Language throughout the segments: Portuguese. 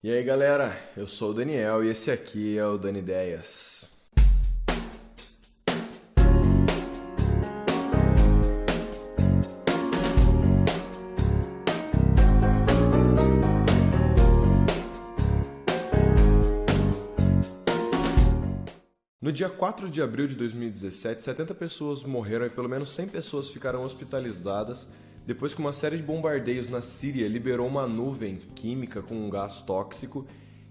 E aí galera, eu sou o Daniel e esse aqui é o Dani Ideias. No dia 4 de abril de 2017, 70 pessoas morreram e pelo menos 100 pessoas ficaram hospitalizadas depois que uma série de bombardeios na Síria liberou uma nuvem química com um gás tóxico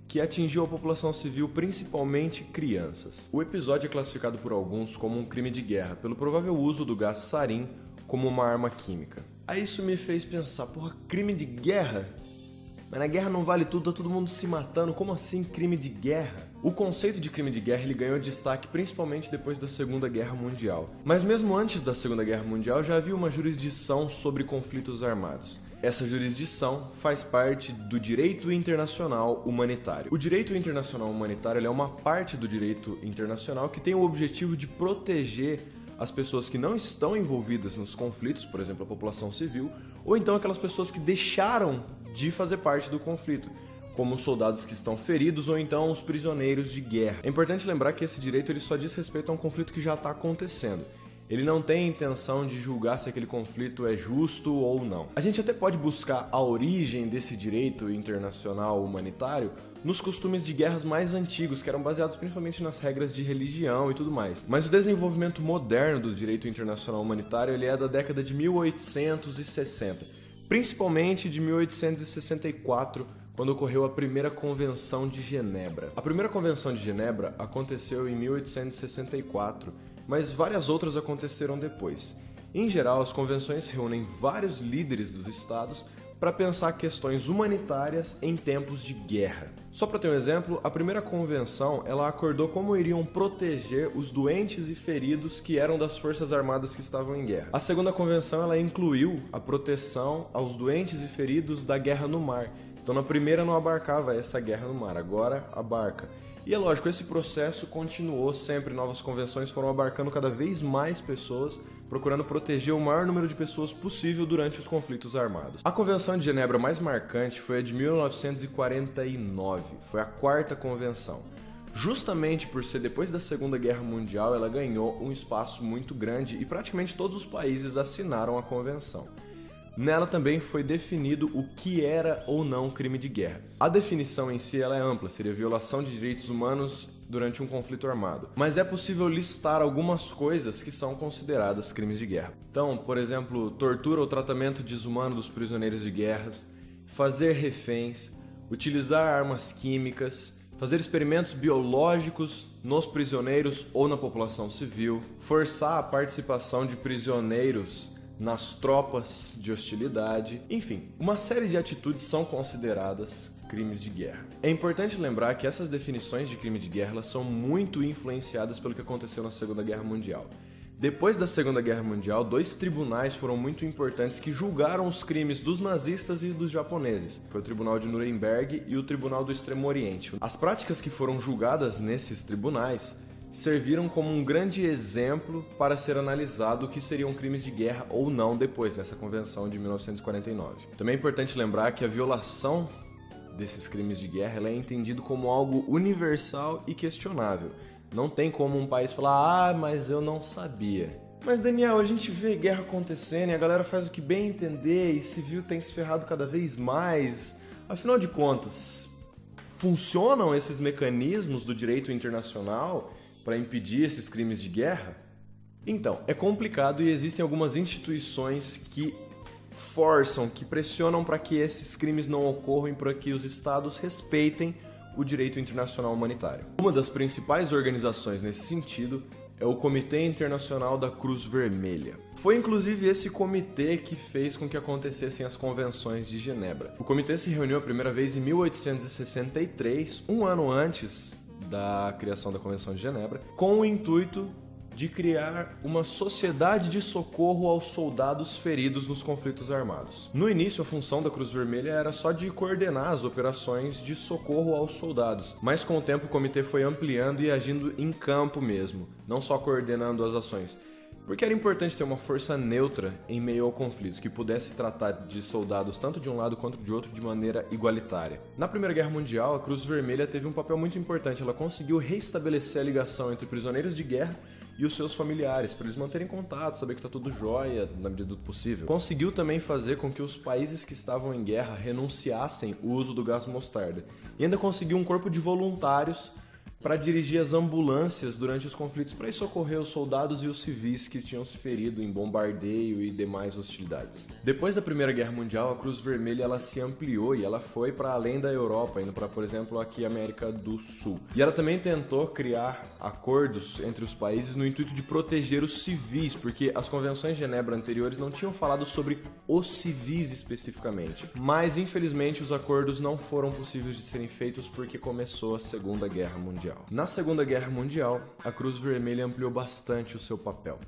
que atingiu a população civil, principalmente crianças. O episódio é classificado por alguns como um crime de guerra, pelo provável uso do gás sarin como uma arma química. Aí isso me fez pensar, porra, crime de guerra? Mas na guerra não vale tudo, tá todo mundo se matando, como assim crime de guerra? O conceito de crime de guerra ele ganhou destaque principalmente depois da Segunda Guerra Mundial. Mas mesmo antes da Segunda Guerra Mundial já havia uma jurisdição sobre conflitos armados. Essa jurisdição faz parte do direito internacional humanitário. O direito internacional humanitário ele é uma parte do direito internacional que tem o objetivo de proteger as pessoas que não estão envolvidas nos conflitos, por exemplo, a população civil, ou então aquelas pessoas que deixaram de fazer parte do conflito, como os soldados que estão feridos ou então os prisioneiros de guerra. É importante lembrar que esse direito ele só diz respeito a um conflito que já está acontecendo. Ele não tem a intenção de julgar se aquele conflito é justo ou não. A gente até pode buscar a origem desse direito internacional humanitário nos costumes de guerras mais antigos, que eram baseados principalmente nas regras de religião e tudo mais. Mas o desenvolvimento moderno do direito internacional humanitário ele é da década de 1860, principalmente de 1864, quando ocorreu a primeira Convenção de Genebra. A primeira Convenção de Genebra aconteceu em 1864, mas várias outras aconteceram depois. Em geral, as convenções reúnem vários líderes dos estados para pensar questões humanitárias em tempos de guerra. Só para ter um exemplo, a primeira convenção ela acordou como iriam proteger os doentes e feridos que eram das forças armadas que estavam em guerra. A segunda convenção ela incluiu a proteção aos doentes e feridos da guerra no mar. Então na primeira não abarcava essa guerra no mar, agora abarca. E é lógico, esse processo continuou sempre, novas convenções foram abarcando cada vez mais pessoas, procurando proteger o maior número de pessoas possível durante os conflitos armados. A Convenção de Genebra mais marcante foi a de 1949, foi a quarta convenção. Justamente por ser depois da Segunda Guerra Mundial, ela ganhou um espaço muito grande e praticamente todos os países assinaram a convenção. Nela também foi definido o que era ou não crime de guerra. A definição em si ela é ampla, seria violação de direitos humanos durante um conflito armado. Mas é possível listar algumas coisas que são consideradas crimes de guerra. Então, por exemplo, tortura ou tratamento desumano dos prisioneiros de guerras, fazer reféns, utilizar armas químicas, fazer experimentos biológicos nos prisioneiros ou na população civil, forçar a participação de prisioneiros nas tropas de hostilidade, enfim, uma série de atitudes são consideradas crimes de guerra. É importante lembrar que essas definições de crime de guerra elas são muito influenciadas pelo que aconteceu na Segunda Guerra Mundial. Depois da Segunda Guerra Mundial, dois tribunais foram muito importantes que julgaram os crimes dos nazistas e dos japoneses. Foi o Tribunal de Nuremberg e o Tribunal do Extremo Oriente. As práticas que foram julgadas nesses tribunais serviram como um grande exemplo para ser analisado o que seriam crimes de guerra ou não depois, nessa convenção de 1949. Também é importante lembrar que a violação desses crimes de guerra ela é entendido como algo universal e questionável. Não tem como um país falar, mas eu não sabia. Mas Daniel, a gente vê guerra acontecendo e a galera faz o que bem entender e civil tem se ferrado cada vez mais. Afinal de contas, funcionam esses mecanismos do direito internacional para impedir esses crimes de guerra? Então, é complicado e existem algumas instituições que forçam, que pressionam para que esses crimes não ocorram e para que os estados respeitem o direito internacional humanitário. Uma das principais organizações nesse sentido é o Comitê Internacional da Cruz Vermelha. Foi inclusive esse comitê que fez com que acontecessem as convenções de Genebra. O comitê se reuniu a primeira vez em 1863, um ano antes da criação da Convenção de Genebra, com o intuito de criar uma sociedade de socorro aos soldados feridos nos conflitos armados. No início, a função da Cruz Vermelha era só de coordenar as operações de socorro aos soldados, mas com o tempo o comitê foi ampliando e agindo em campo mesmo, não só coordenando as ações. Porque era importante ter uma força neutra em meio ao conflito, que pudesse tratar de soldados tanto de um lado quanto de outro de maneira igualitária. Na Primeira Guerra Mundial, a Cruz Vermelha teve um papel muito importante. Ela conseguiu restabelecer a ligação entre prisioneiros de guerra e os seus familiares, para eles manterem contato, saber que tá tudo jóia na medida do possível. Conseguiu também fazer com que os países que estavam em guerra renunciassem o uso do gás mostarda. E ainda conseguiu um corpo de voluntários para dirigir as ambulâncias durante os conflitos, para socorrer os soldados e os civis que tinham se ferido em bombardeio e demais hostilidades. Depois da Primeira Guerra Mundial, a Cruz Vermelha ela se ampliou e ela foi para além da Europa, indo para, por exemplo, aqui a América do Sul. E ela também tentou criar acordos entre os países no intuito de proteger os civis, porque as convenções de Genebra anteriores não tinham falado sobre os civis especificamente. Mas, infelizmente, os acordos não foram possíveis de serem feitos porque começou a Segunda Guerra Mundial. Na Segunda Guerra Mundial, a Cruz Vermelha ampliou bastante o seu papel.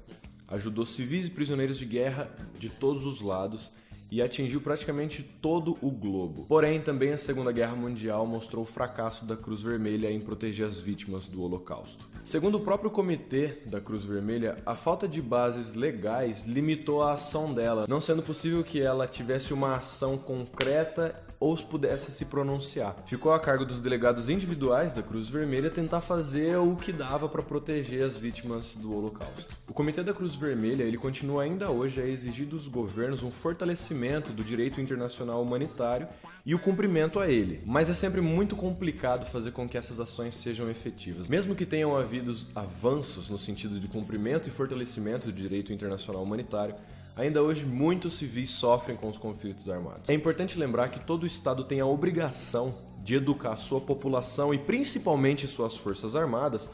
Ajudou civis e prisioneiros de guerra de todos os lados e atingiu praticamente todo o globo. Porém, também a Segunda Guerra Mundial mostrou o fracasso da Cruz Vermelha em proteger as vítimas do Holocausto. Segundo o próprio comitê da Cruz Vermelha, a falta de bases legais limitou a ação dela, não sendo possível que ela tivesse uma ação concreta ou pudesse se pronunciar. Ficou a cargo dos delegados individuais da Cruz Vermelha tentar fazer o que dava para proteger as vítimas do Holocausto. O Comitê da Cruz Vermelha ele continua ainda hoje a exigir dos governos um fortalecimento do direito internacional humanitário e o cumprimento a ele, mas é sempre muito complicado fazer com que essas ações sejam efetivas. Mesmo que tenham havido avanços no sentido de cumprimento e fortalecimento do direito internacional humanitário, ainda hoje muitos civis sofrem com os conflitos armados. É importante lembrar que todo Estado tem a obrigação de educar sua população e principalmente suas forças armadas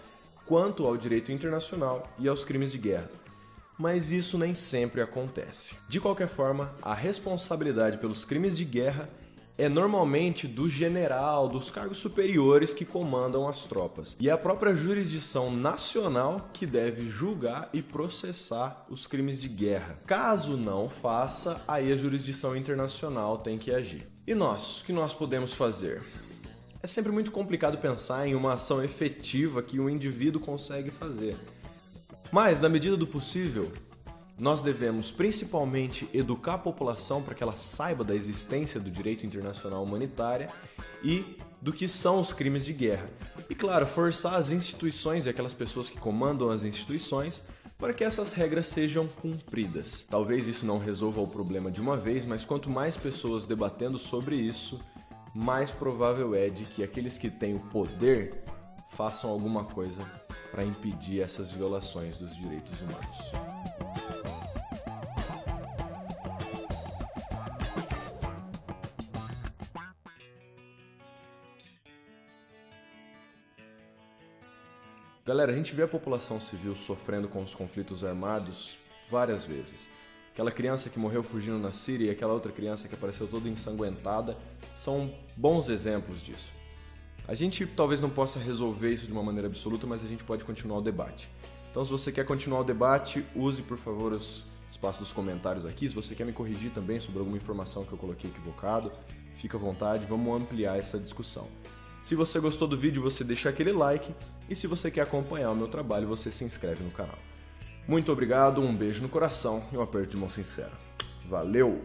quanto ao direito internacional e aos crimes de guerra. Mas isso nem sempre acontece. De qualquer forma, a responsabilidade pelos crimes de guerra é normalmente do general, dos cargos superiores que comandam as tropas. E é a própria jurisdição nacional que deve julgar e processar os crimes de guerra. Caso não faça, aí a jurisdição internacional tem que agir. E nós, o que nós podemos fazer? É sempre muito complicado pensar em uma ação efetiva que um indivíduo consegue fazer. Mas, na medida do possível, nós devemos principalmente educar a população para que ela saiba da existência do direito internacional humanitário e do que são os crimes de guerra. E claro, forçar as instituições e aquelas pessoas que comandam as instituições para que essas regras sejam cumpridas. Talvez isso não resolva o problema de uma vez, mas quanto mais pessoas debatendo sobre isso, mais provável é de que aqueles que têm o poder façam alguma coisa para impedir essas violações dos direitos humanos. Galera, a gente vê a população civil sofrendo com os conflitos armados várias vezes. Aquela criança que morreu fugindo na Síria e aquela outra criança que apareceu toda ensanguentada são bons exemplos disso. A gente talvez não possa resolver isso de uma maneira absoluta, mas a gente pode continuar o debate. Então, se você quer continuar o debate, use, por favor, os espaços dos comentários aqui. Se você quer me corrigir também sobre alguma informação que eu coloquei equivocado, fica à vontade, vamos ampliar essa discussão. Se você gostou do vídeo, você deixa aquele like e se você quer acompanhar o meu trabalho, você se inscreve no canal. Muito obrigado, um beijo no coração e um aperto de mão sincero. Valeu!